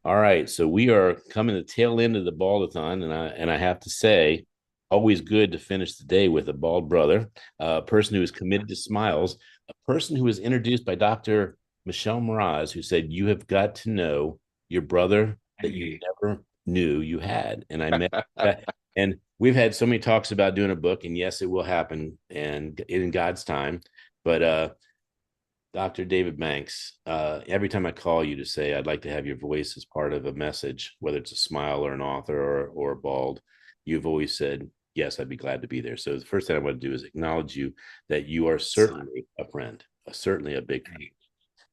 All right, so we are coming to the tail end of the BaldAthon, and I have to say, always good to finish the day with a bald brother, a person who is committed to smiles, a person who was introduced by Dr. Michelle Mraz, who said, "You have got to know your brother that you Hey. never knew you had." And I met that, and we've had so many talks about doing a book, and yes, it will happen, and in God's time. But Dr. David Banks, every time I call you to say I'd like to have your voice as part of a message, whether it's a smile or an author or a bald, you've always said, yes, I'd be glad to be there. So the first thing I want to do is acknowledge you that you are certainly a friend, certainly a big friend.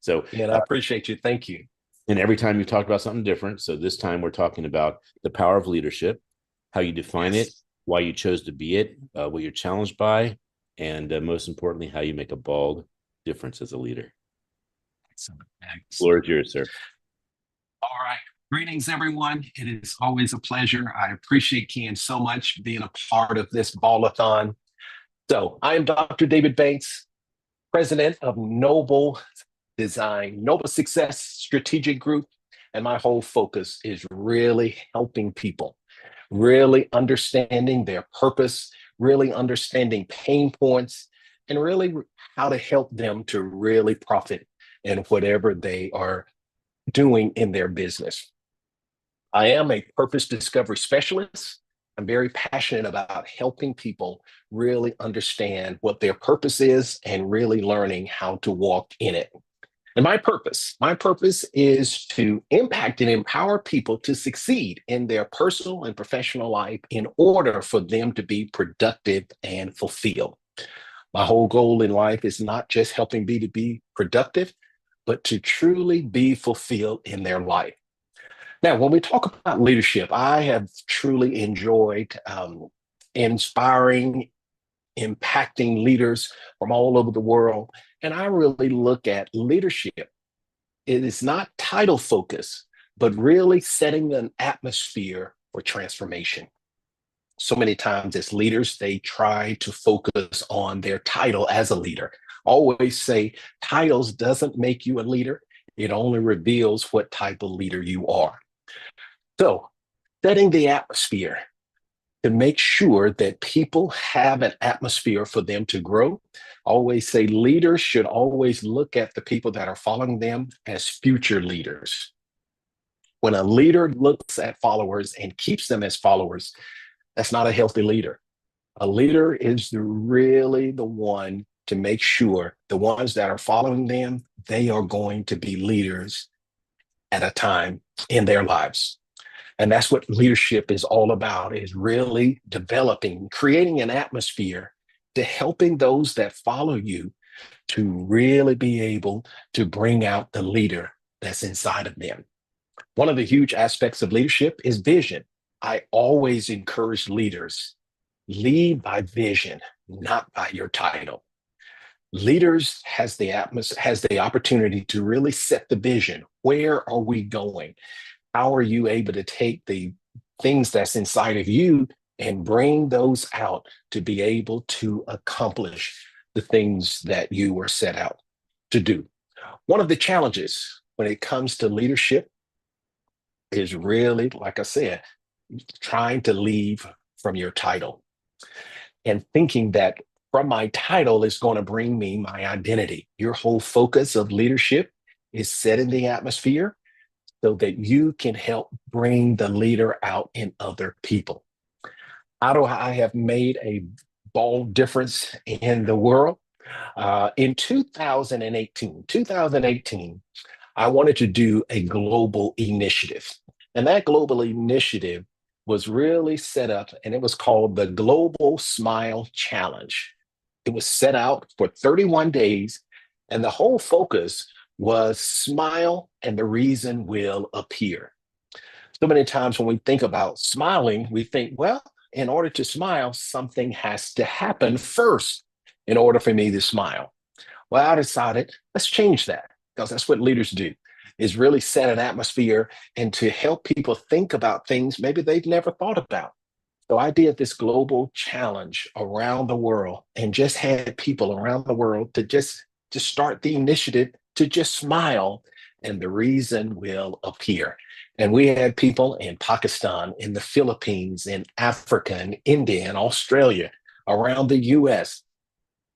So, And I appreciate you. Thank you. and every time you talked about something different. So this time we're talking about the power of leadership, how you define it, Yes. why you chose to be it, what you're challenged by, and most importantly, how you make a bald difference as a leader. Excellent. Floor Excellent. is yours, sir. All right. Greetings, everyone. It is always a pleasure. I appreciate Ken so much being a part of this ballathon. So I am Dr. David Banks, president of Noble Success Strategic Group. And my whole focus is really helping people, really understanding their purpose, really understanding pain points, and really how to help them to really profit in whatever they are doing in their business. I am a purpose discovery specialist. I'm very passionate about helping people really understand what their purpose is and really learning how to walk in it. And my purpose is to impact and empower people to succeed in their personal and professional life in order for them to be productive and fulfilled. My whole goal in life is not just helping me to be productive, but to truly be fulfilled in their life. Now, when we talk about leadership, I have truly enjoyed inspiring, impacting leaders from all over the world. And I really look at leadership. It is not title focused, but really setting an atmosphere for transformation. So many times as leaders, they try to focus on their title as a leader. Always say titles doesn't make you a leader. It only reveals what type of leader you are. So setting the atmosphere to make sure that people have an atmosphere for them to grow. I always say leaders should always look at the people that are following them as future leaders. When a leader looks at followers and keeps them as followers, that's not a healthy leader. A leader is really the one to make sure the ones that are following them, they are going to be leaders at a time in their lives. And that's what leadership is all about, is really developing, creating an atmosphere to helping those that follow you to really be able to bring out the leader that's inside of them. One of the huge aspects of leadership is vision. I always encourage leaders, lead by vision, not by your title. Leaders has the opportunity to really set the vision. Where are we going? How are you able to take the things that's inside of you and bring those out to be able to accomplish the things that you were set out to do? One of the challenges when it comes to leadership is really, like I said, trying to leave from your title and thinking that from my title is going to bring me my identity. Your whole focus of leadership is setting the atmosphere so that you can help bring the leader out in other people. How do I have made a bold difference in the world? In 2018, I wanted to do a global initiative. And that global initiative was really set up, and it was called the Global Smile Challenge. It was set out for 31 days, and the whole focus was smile and the reason will appear. So many times when we think about smiling, we think, well, in order to smile, something has to happen first in order for me to smile. Well, I decided, let's change that because that's what leaders do, is really set an atmosphere and to help people think about things maybe they've never thought about. So I did this global challenge around the world and just had people around the world to start the initiative to just smile and the reason will appear. And we had people in Pakistan, in the Philippines, in Africa, and India, and Australia, around the US,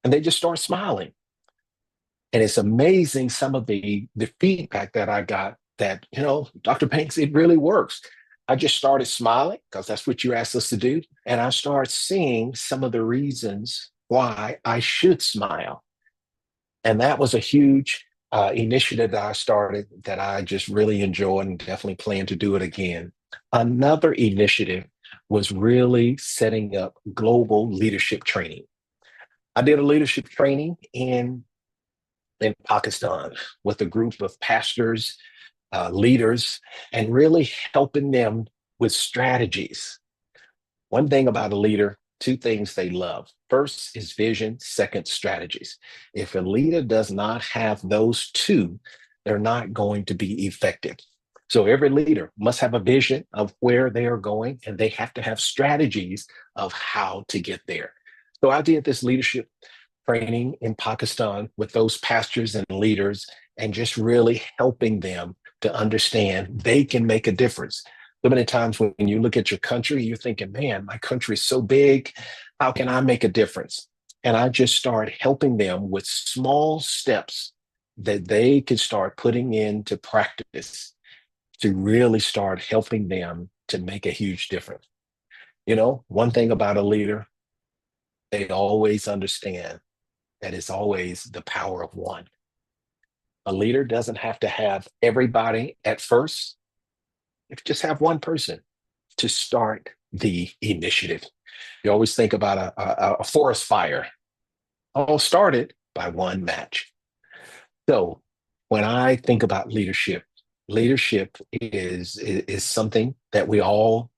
and they just start smiling. And it's amazing some of the feedback that I got that, Dr. Banks, it really works. I just started smiling because that's what you asked us to do. And I started seeing some of the reasons why I should smile. And that was a huge initiative that I started that I just really enjoyed and definitely plan to do it again. Another initiative was really setting up global leadership training. I did a leadership training in Pakistan with a group of pastors, leaders, and really helping them with strategies. One thing about a leader, two things they love. First is vision, second, strategies. If a leader does not have those two, they're not going to be effective. So every leader must have a vision of where they are going, and they have to have strategies of how to get there. So I did this leadership training in Pakistan with those pastors and leaders and just really helping them to understand they can make a difference. So many times when you look at your country, you're thinking, man, my country is so big. How can I make a difference? And I just started helping them with small steps that they could start putting into practice to really start helping them to make a huge difference. One thing about a leader, they always understand that it's always the power of one. A leader doesn't have to have everybody at first. If you just have one person to start the initiative. You always think about a forest fire, all started by one match. So when I think about leadership, leadership is something that we all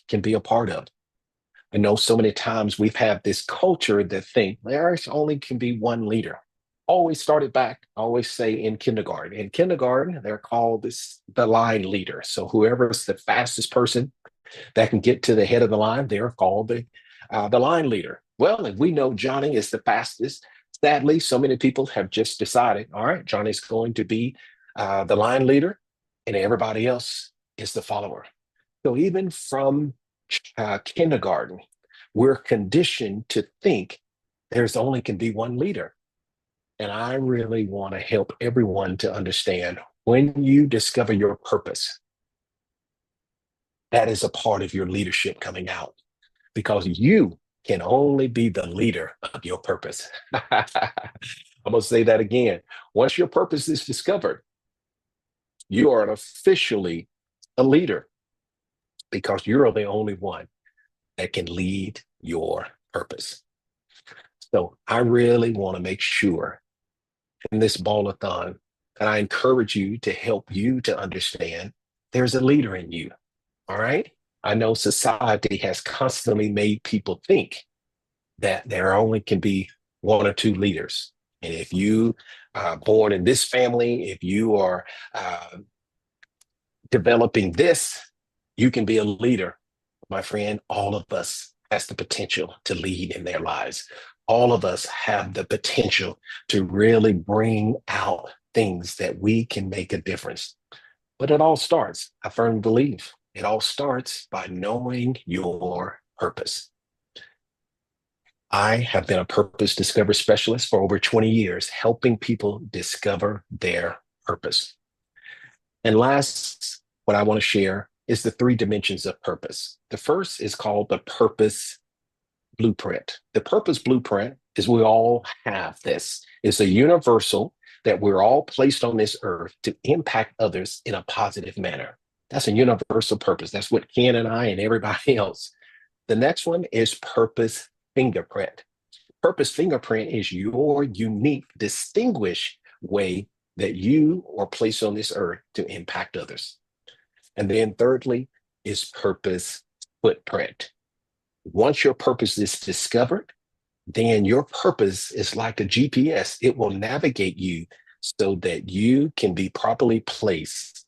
can be a part of. I know so many times we've had this culture that think there only can be one leader. Always started back, I always say in kindergarten. In kindergarten, they're called the line leader. So whoever's the fastest person that can get to the head of the line, they're called the line leader. Well, if we know Johnny is the fastest, sadly, so many people have just decided, all right, Johnny's going to be the line leader, and everybody else is the follower. So even from kindergarten, we're conditioned to think there's only can be one leader. And I really want to help everyone to understand when you discover your purpose, that is a part of your leadership coming out because you can only be the leader of your purpose. I'm going to say that again. Once your purpose is discovered, you are officially a leader because you're the only one that can lead your purpose. So I really want to make sure in this BaldAThon that I encourage you to help you to understand there's a leader in you. All right. I know society has constantly made people think that there only can be one or two leaders. And if you are born in this family, if you are developing this, you can be a leader. My friend, all of us has the potential to lead in their lives. All of us have the potential to really bring out things that we can make a difference. But it all starts, I firmly believe, it all starts by knowing your purpose. I have been a purpose discovery specialist for over 20 years, helping people discover their purpose. And last, what I want to share is the three dimensions of purpose. The first is called the purpose blueprint. The purpose blueprint is we all have this. It's a universal that we're all placed on this earth to impact others in a positive manner. That's a universal purpose. That's what Ken and I and everybody else. The next one is purpose fingerprint. Purpose fingerprint is your unique, distinguished way that you are placed on this earth to impact others. And then thirdly is purpose footprint. Once your purpose is discovered, then your purpose is like a GPS. It will navigate you so that you can be properly placed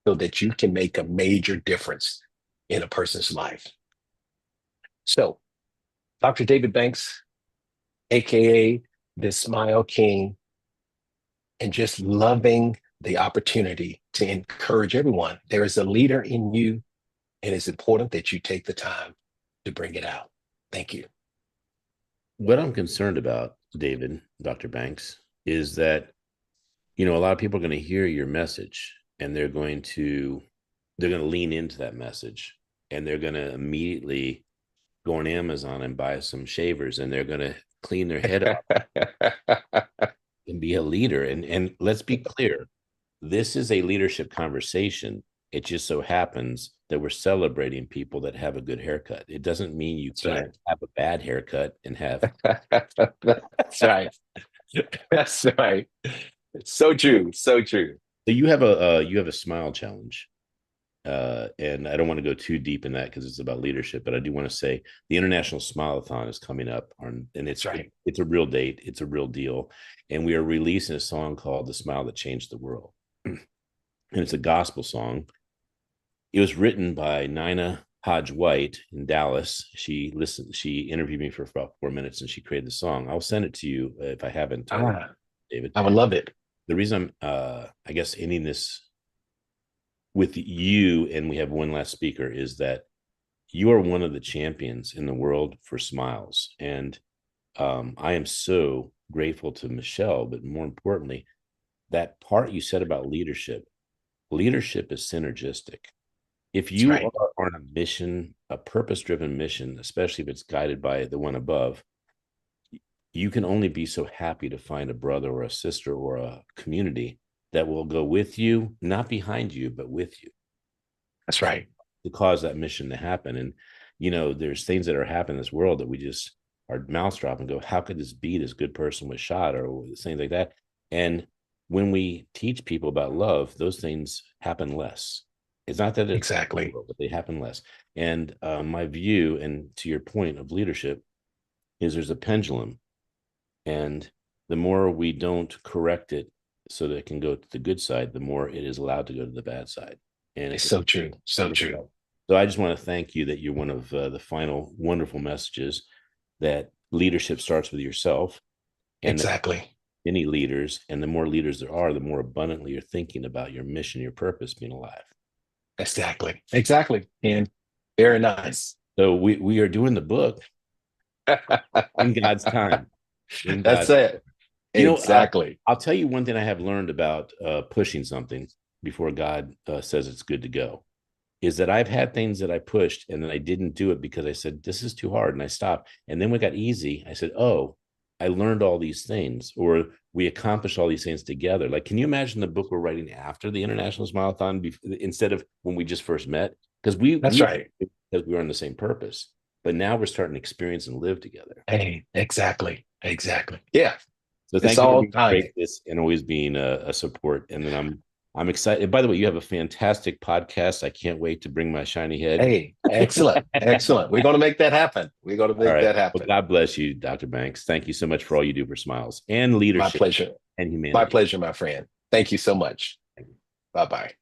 so that you can make a major difference in a person's life. So, Dr. David Banks, AKA the Smile King, and just loving the opportunity to encourage everyone. There is a leader in you, and it's important that you take the time to bring it out. Thank you. What I'm concerned about, David, Dr. Banks, is that, you know, a lot of people are going to hear your message and they're going to lean into that message, and they're going to immediately go on Amazon and buy some shavers, and they're going to clean their head up and be a leader. And let's be clear, this is a leadership conversation. It just so happens that we're celebrating people that have a good haircut. It doesn't mean you That's can't right. have a bad haircut and have. That's right. That's right. It's so true. So true. So you have a smile challenge, and I don't want to go too deep in that because it's about leadership, but I do want to say the International Smile-a-thon is coming up, and That's right. it's a real date, it's a real deal, and we are releasing a song called "The Smile That Changed the World," and it's a gospel song. It was written by Nina Hodge White in Dallas. She interviewed me for about 4 minutes, and she created the song. I'll send it to you if I haven't, Ah, David. I would love it. The reason I'm, I guess, ending this with you, and we have one last speaker, is that you are one of the champions in the world for smiles. And I am so grateful to Michelle, but more importantly, that part you said about leadership is synergistic. If That's you right. are on a mission, a purpose driven mission, especially if it's guided by the one above, you can only be so happy to find a brother or a sister or a community that will go with you, not behind you, but with you That's right. to cause that mission to happen. And, you know, there's things that are happening in this world that we just, our mouths drop and go, how could this be? This good person was shot, or things like that. And when we teach people about love, those things happen less. It's not that it's Exactly. zero, but they happen less. And my view, and to your point of leadership, is there's a pendulum, and the more we don't correct it so that it can go to the good side, the more it is allowed to go to the bad side. And It's if so true. So if true. so, I just want to thank you that you're one of the final wonderful messages, that leadership starts with yourself, and that Exactly. many leaders, and the more leaders there are, the more abundantly you're thinking about your mission, your purpose, being alive. Exactly. Exactly. And very nice. So we are doing the book in God's time. In That's God's, it. you know, Exactly. I'll tell you one thing I have learned about pushing something before God says it's good to go, is that I've had things that I pushed and then I didn't do it because I said, this is too hard. And I stopped. And then when it got easy, I said, oh, I learned all these things, or we accomplished all these things together. Like, can you imagine the book we're writing after the International Smile-a-thon instead of when we just first met? Because That's right. because we were on the same purpose. But now we're starting to experience and live together. Hey, exactly. Exactly. Yeah. So It's thank you for all being timing. gracious and always being a support. And then I'm excited. And by the way, you have a fantastic podcast. I can't wait to bring my shiny head. Hey, excellent. Excellent. We're going to make that happen. We're going to All make right. that Well, happen. God bless you, Dr. Banks. Thank you so much for all you do for smiles and My leadership pleasure. and My humanity. pleasure, my friend. Thank you so much. Bye bye.